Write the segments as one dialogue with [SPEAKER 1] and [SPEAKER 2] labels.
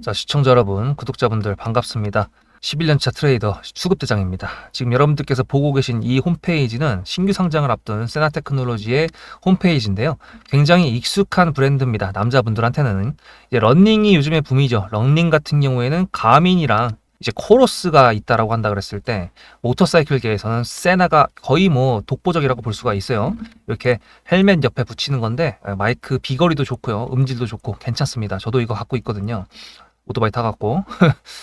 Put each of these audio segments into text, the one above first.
[SPEAKER 1] 자, 시청자 여러분, 구독자분들 반갑습니다. 11년차 트레이더 수급대장입니다. 지금 여러분들께서 보고 계신 이 홈페이지는 신규 상장을 앞둔 세나테크놀로지의 홈페이지인데요. 굉장히 익숙한 브랜드입니다. 남자분들한테는. 이제 러닝이 요즘에 붐이죠. 러닝 같은 경우에는 가민이랑 이제 코로스가 있다라고 한다 그랬을 때 모터사이클계에서는 세나가 거의 뭐 독보적이라고 볼 수가 있어요. 이렇게 헬멧 옆에 붙이는 건데 마이크 비거리도 좋고요. 음질도 좋고 괜찮습니다. 저도 이거 갖고 있거든요. 오토바이 타갖고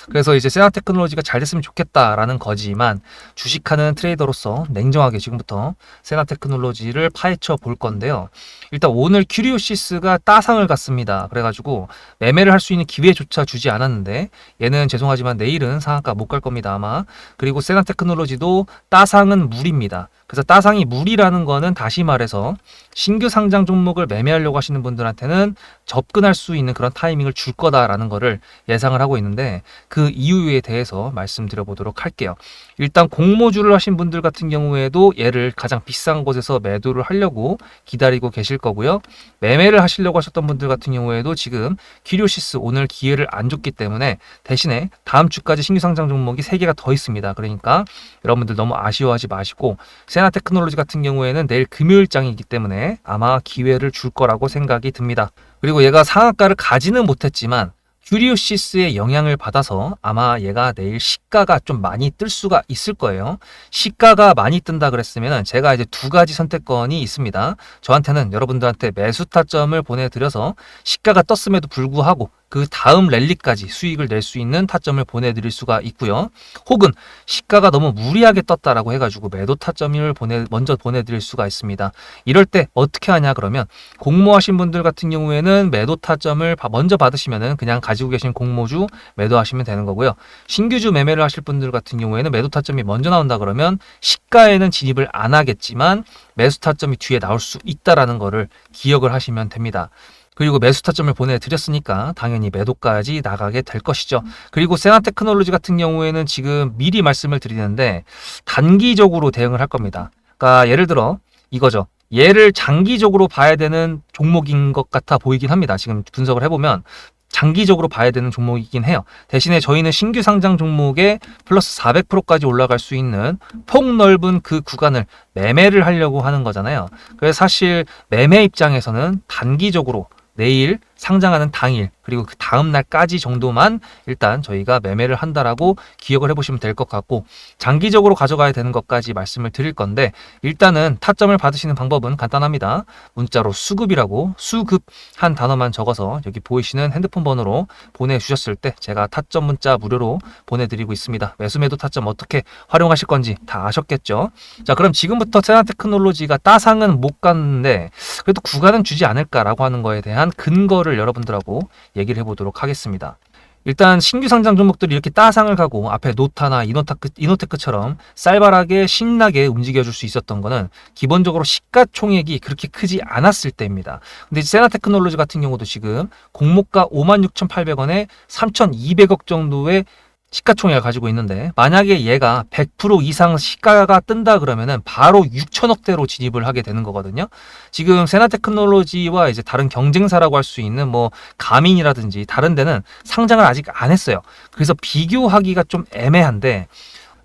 [SPEAKER 1] 그래서 이제 세나테크놀로지가 잘 됐으면 좋겠다라는 거지만 주식하는 트레이더로서 냉정하게 지금부터 세나테크놀로지를 파헤쳐 볼 건데요. 일단 오늘 큐리오시스가 따상을 갔습니다. 그래가지고 매매를 할 수 있는 기회조차 주지 않았는데 얘는 죄송하지만 내일은 상한가 못 갈 겁니다 아마. 그리고 세나테크놀로지도 따상은 물입니다. 그래서 따상이 물이라는 거는 다시 말해서 신규 상장 종목을 매매하려고 하시는 분들한테는 접근할 수 있는 그런 타이밍을 줄 거다라는 거를 예상을 하고 있는데 그 이유에 대해서 말씀드려 보도록 할게요. 일단 공모주를 하신 분들 같은 경우에도 얘를 가장 비싼 곳에서 매도를 하려고 기다리고 계실 거고요. 매매를 하시려고 하셨던 분들 같은 경우에도 지금 큐리오시스 오늘 기회를 안 줬기 때문에 대신에 다음 주까지 신규 상장 종목이 3개가 더 있습니다. 그러니까 여러분들 너무 아쉬워하지 마시고 세나테크놀로지 같은 경우에는 내일 금요일장이기 때문에 아마 기회를 줄 거라고 생각이 듭니다. 그리고 얘가 상한가를 가지는 못했지만 큐리오시스의 영향을 받아서 아마 얘가 내일 시가가 좀 많이 뜰 수가 있을 거예요. 시가가 많이 뜬다 그랬으면 제가 이제 두 가지 선택권이 있습니다. 저한테는 여러분들한테 매수 타점을 보내드려서 시가가 떴음에도 불구하고 그 다음 랠리까지 수익을 낼 수 있는 타점을 보내드릴 수가 있고요. 혹은 시가가 너무 무리하게 떴다라고 해가지고 매도 타점을 먼저 보내드릴 수가 있습니다. 이럴 때 어떻게 하냐 그러면 공모하신 분들 같은 경우에는 매도 타점을 먼저 받으시면은 그냥 가지고 계신 공모주 매도하시면 되는 거고요. 신규주 매매를 하실 분들 같은 경우에는 매도 타점이 먼저 나온다 그러면 시가에는 진입을 안 하겠지만 매수 타점이 뒤에 나올 수 있다라는 거를 기억을 하시면 됩니다. 그리고 매수 타점을 보내드렸으니까 당연히 매도까지 나가게 될 것이죠. 그리고 세나테크놀로지 같은 경우에는 지금 미리 말씀을 드리는데 단기적으로 대응을 할 겁니다. 그러니까 예를 들어 이거죠. 얘를 장기적으로 봐야 되는 종목인 것 같아 보이긴 합니다. 지금 분석을 해보면 장기적으로 봐야 되는 종목이긴 해요. 대신에 저희는 신규 상장 종목에 플러스 400%까지 올라갈 수 있는 폭넓은 그 구간을 매매를 하려고 하는 거잖아요. 그래서 사실 매매 입장에서는 단기적으로 내일 상장하는 당일 그리고 그 다음 날까지 정도만 일단 저희가 매매를 한다라고 기억을 해보시면 될 것 같고 장기적으로 가져가야 되는 것까지 말씀을 드릴 건데 일단은 타점을 받으시는 방법은 간단합니다. 문자로 수급이라고 수급 한 단어만 적어서 여기 보이시는 핸드폰 번호로 보내주셨을 때 제가 타점 문자 무료로 보내드리고 있습니다. 매수 매도 타점 어떻게 활용하실 건지 다 아셨겠죠? 자, 그럼 지금부터 세나테크놀로지가 따상은 못 갔는데 그래도 구간은 주지 않을까라고 하는 거에 대한 근거를 여러분들하고 얘기를 해보도록 하겠습니다. 일단 신규 상장 종목들이 이렇게 따상을 가고 앞에 노타나 이노테크처럼 쌀바라게 신나게 움직여줄 수 있었던 거는 기본적으로 시가총액이 그렇게 크지 않았을 때입니다. 근데 세나테크놀로지 같은 경우도 지금 공모가 56,800원에 3,200억 정도의 시가총액을 가지고 있는데 만약에 얘가 100% 이상 시가가 뜬다 그러면은 바로 6천억대로 진입을 하게 되는 거거든요. 지금 세나테크놀로지와 이제 다른 경쟁사라고 할 수 있는 뭐 가민이라든지 다른 데는 상장을 아직 안 했어요. 그래서 비교하기가 좀 애매한데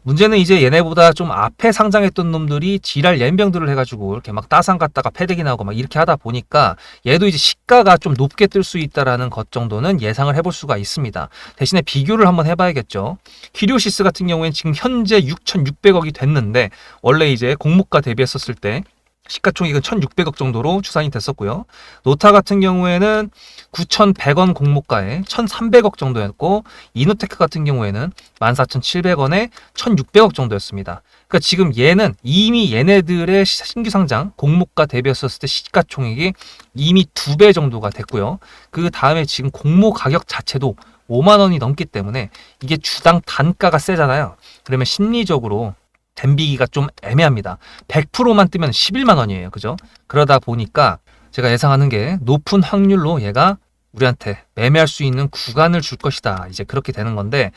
[SPEAKER 1] 문제는 이제 얘네보다 좀 앞에 상장했던 놈들이 지랄 연병들을 해가지고 이렇게 막 따상 갔다가 패대기 나오고 막 이렇게 하다 보니까 얘도 이제 시가가 좀 높게 뜰 수 있다라는 것 정도는 예상을 해볼 수가 있습니다. 대신에 비교를 한번 해봐야겠죠. 큐리오시스 같은 경우에는 지금 현재 6,600억이 됐는데 원래 이제 공모가 대비했었을 때 시가총액은 1,600억 정도로 추산이 됐었고요. 노타 같은 경우에는 9,100원 공모가에 1,300억 정도였고 이노테크 같은 경우에는 14,700원에 1,600억 정도였습니다. 그러니까 지금 얘는 이미 얘네들의 신규 상장 공모가 대비했었을 때 시가총액이 이미 2배 정도가 됐고요. 그 다음에 지금 공모 가격 자체도 5만 원이 넘기 때문에 이게 주당 단가가 세잖아요. 그러면 심리적으로 댐비기가 좀 애매합니다. 100%만 뜨면 11만 원이에요. 그죠? 그러다 보니까 제가 예상하는 게 높은 확률로 얘가 우리한테 매매할 수 있는 구간을 줄 것이다. 이제 그렇게 되는 건데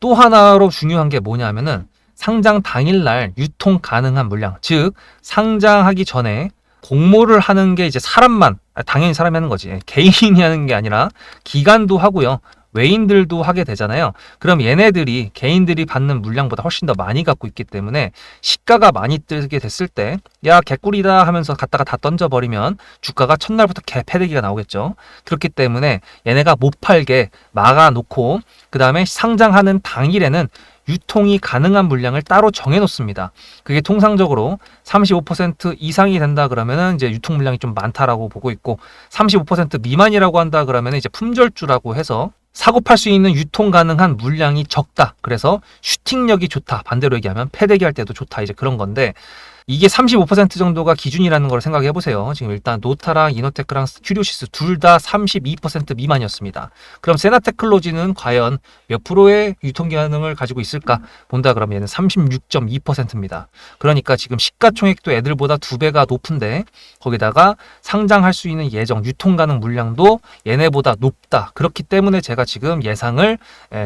[SPEAKER 1] 또 하나로 중요한 게 뭐냐면은 상장 당일날 유통 가능한 물량, 즉 상장하기 전에 공모를 하는 게 이제 사람만, 당연히 사람이 하는 거지. 개인이 하는 게 아니라 기관도 하고요. 외인들도 하게 되잖아요. 그럼 얘네들이 개인들이 받는 물량보다 훨씬 더 많이 갖고 있기 때문에 시가가 많이 뜨게 됐을 때 야 개꿀이다 하면서 갖다가 다 던져버리면 주가가 첫날부터 개패대기가 나오겠죠. 그렇기 때문에 얘네가 못 팔게 막아놓고 그 다음에 상장하는 당일에는 유통이 가능한 물량을 따로 정해놓습니다. 그게 통상적으로 35% 이상이 된다 그러면은 이제 유통 물량이 좀 많다라고 보고 있고 35% 미만이라고 한다 그러면은 이제 품절주라고 해서 사고 팔 수 있는 유통 가능한 물량이 적다. 그래서 슈팅력이 좋다. 반대로 얘기하면 패대기 할 때도 좋다. 이제 그런 건데 이게 35% 정도가 기준이라는 걸 생각해 보세요. 지금 일단 노타랑 이노테크랑 큐리오시스 둘 다 32% 미만이었습니다. 그럼 세나테크놀로지는 과연 몇 프로의 유통 기능을 가지고 있을까 본다 그러면 얘는 36.2%입니다. 그러니까 지금 시가총액도 애들보다 2배가 높은데 거기다가 상장할 수 있는 예정 유통 가능 물량도 얘네보다 높다. 그렇기 때문에 제가 지금 예상을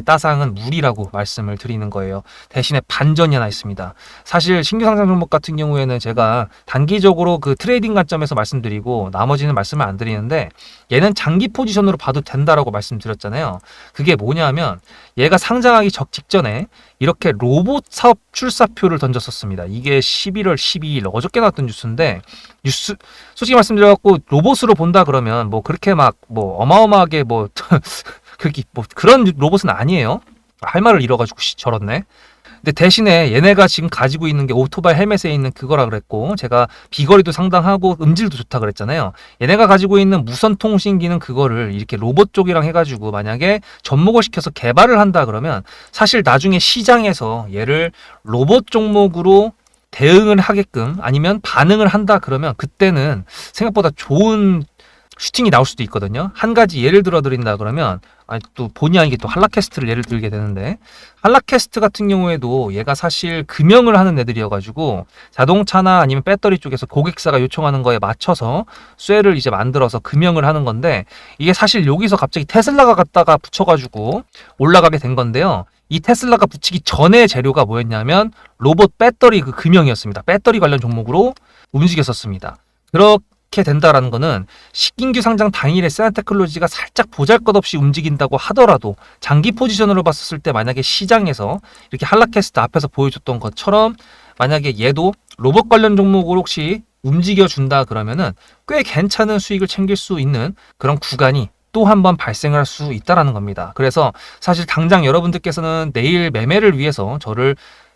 [SPEAKER 1] 따상은 무리라고 말씀을 드리는 거예요. 대신에 반전이 하나 있습니다. 사실 신규 상장 종목 같은 경우에는 제가 단기적으로 그 트레이딩 관점에서 말씀드리고 나머지는 말씀을 안 드리는데 얘는 장기 포지션으로 봐도 된다라고 말씀드렸잖아요. 그게 뭐냐면 얘가 상장하기 직전에 이렇게 로봇 사업 출사표를 던졌었습니다. 이게 11월 12일 어저께 나왔던 뉴스인데 뉴스 솔직히 말씀드려갖고 로봇으로 본다 그러면 뭐 그렇게 막 뭐 어마어마하게 뭐 그렇게 뭐 그런 로봇은 아니에요. 할 말을 잃어가지고 저렇네. 근데 대신에 얘네가 지금 가지고 있는 게 오토바이 헬멧에 있는 그거라 그랬고 제가 비거리도 상당하고 음질도 좋다 그랬잖아요. 얘네가 가지고 있는 무선 통신기는 그거를 이렇게 로봇 쪽이랑 해가지고 만약에 접목을 시켜서 개발을 한다 그러면 사실 나중에 시장에서 얘를 로봇 종목으로 대응을 하게끔 아니면 반응을 한다 그러면 그때는 생각보다 좋은 슈팅이 나올 수도 있거든요. 한 가지 예를 들어 드린다 그러면 또 본의 아니게 또 한라캐스트를 예를 들게 되는데 한라캐스트 같은 경우에도 얘가 사실 금형을 하는 애들이어가지고 자동차나 아니면 배터리 쪽에서 고객사가 요청하는 거에 맞춰서 쇠를 이제 만들어서 금형을 하는 건데 이게 사실 여기서 갑자기 테슬라가 갖다가 붙여가지고 올라가게 된 건데요. 이 테슬라가 붙이기 전에 재료가 뭐였냐면 로봇 배터리 그 금형이었습니다. 배터리 관련 종목으로 움직였었습니다. 그렇게 된다라는 거는 신규 상장 당일에 세나테크놀로지가 살짝 보잘것없이 움직인다고 하더라도 장기 포지션으로 봤었을 때 만약에 시장에서 이렇게 한라캐스트 앞에서 보여줬던 것처럼 만약에 얘도 로봇 관련 종목으로 혹시 움직여준다 그러면은 꽤 괜찮은 수익을 챙길 수 있는 그런 구간이 또 한 번 발생을 할 수 있다라는 겁니다. 그래서 사실 당장 여러분들께서는 내일 매매를 위해서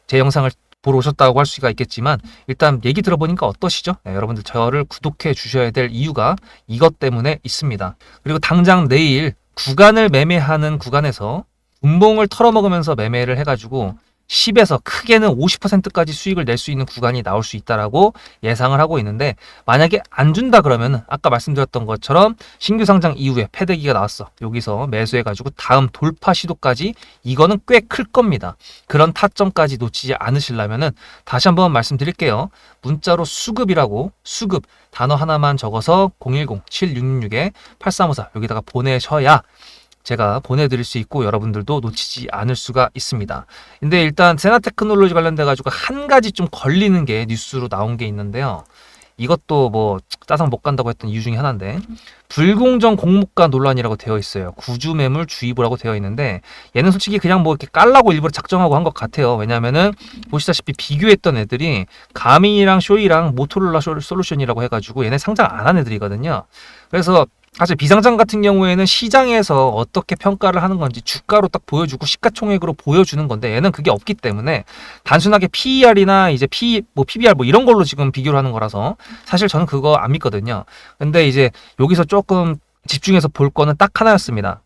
[SPEAKER 1] 제 영상을 보러 오셨다고 할 수가 있겠지만 일단 얘기 들어보니까 어떠시죠? 네, 여러분들 저를 구독해 주셔야 될 이유가 이것 때문에 있습니다. 그리고 당장 내일 구간을 매매하는 구간에서 분봉을 털어먹으면서 매매를 해가지고 10에서 크게는 50%까지 수익을 낼 수 있는 구간이 나올 수 있다라고 예상을 하고 있는데 만약에 안 준다 그러면은 아까 말씀드렸던 것처럼 신규 상장 이후에 패대기가 나왔어. 여기서 매수해가지고 다음 돌파 시도까지 이거는 꽤 클 겁니다. 그런 타점까지 놓치지 않으시려면은 다시 한번 말씀드릴게요. 문자로 수급이라고 수급 단어 하나만 적어서 010-7666-8354 여기다가 보내셔야 제가 보내드릴 수 있고 여러분들도 놓치지 않을 수가 있습니다. 근데 일단 세나테크놀로지 관련돼 가지고 한 가지 좀 걸리는 게 뉴스로 나온 게 있는데요. 이것도 뭐 짜상 못 간다고 했던 이유 중에 하나인데 불공정 공모가 논란이라고 되어 있어요. 구주매물 주의보라고 되어 있는데 얘는 솔직히 그냥 뭐 이렇게 깔라고 일부러 작정하고 한 것 같아요. 왜냐면은 보시다시피 비교했던 애들이 가민이랑 쇼이랑 모토로라 솔루션이라고 해가지고 얘네 상장 안 한 애들이거든요. 그래서 사실 비상장 같은 경우에는 시장에서 어떻게 평가를 하는 건지 주가로 딱 보여주고 시가총액으로 보여주는 건데 얘는 그게 없기 때문에 단순하게 PER이나 이제 PBR 뭐 이런 걸로 지금 비교를 하는 거라서 사실 저는 그거 안 믿거든요. 근데 이제 여기서 조금 집중해서 볼 거는 딱 하나였습니다.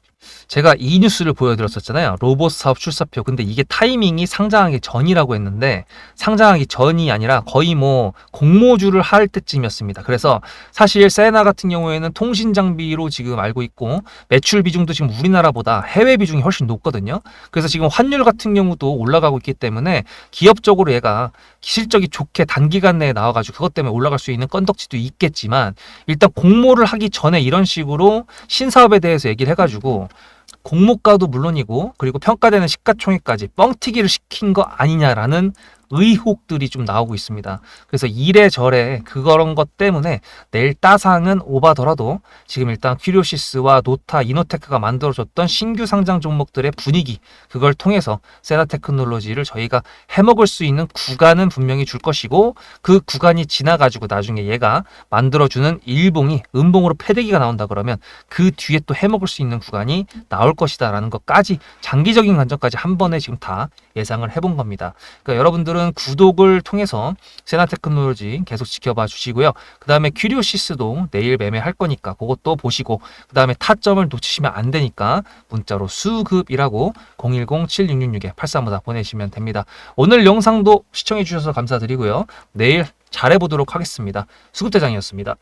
[SPEAKER 1] 제가 이 뉴스를 보여드렸었잖아요. 로봇 사업 출사표. 근데 이게 타이밍이 상장하기 전이라고 했는데 상장하기 전이 아니라 거의 뭐 공모주를 할 때쯤이었습니다. 그래서 사실 세나 같은 경우에는 통신 장비로 지금 알고 있고 매출 비중도 지금 우리나라보다 해외 비중이 훨씬 높거든요. 그래서 지금 환율 같은 경우도 올라가고 있기 때문에 기업적으로 얘가 실적이 좋게 단기간 내에 나와가지고 그것 때문에 올라갈 수 있는 건덕지도 있겠지만 일단 공모를 하기 전에 이런 식으로 신사업에 대해서 얘기를 해가지고 공모가도 물론이고 그리고 평가되는 시가총액까지 뻥튀기를 시킨 거 아니냐라는 의혹들이 좀 나오고 있습니다. 그래서 이래저래 그런 것 때문에 내일 따상은 오바더라도 지금 일단 큐리오시스와 노타, 이노테크가 만들어줬던 신규 상장 종목들의 분위기, 그걸 통해서 세나테크놀로지를 저희가 해먹을 수 있는 구간은 분명히 줄 것이고, 그 구간이 지나가지고 나중에 얘가 만들어주는 일봉이 음봉으로 패대기가 나온다 그러면 그 뒤에 또 해먹을 수 있는 구간이 나올 것이다 라는 것까지, 장기적인 관점까지 한 번에 지금 다 예상을 해본 겁니다. 그러니까 여러분들은 구독을 통해서 세나테크놀로지 계속 지켜봐 주시고요. 그 다음에 큐리오시스도 내일 매매할 거니까 그것도 보시고, 그 다음에 타점을 놓치시면 안 되니까 문자로 수급이라고 010-7666-8354 보내시면 됩니다. 오늘 영상도 시청해 주셔서 감사드리고요. 내일 잘해보도록 하겠습니다. 수급대장이었습니다.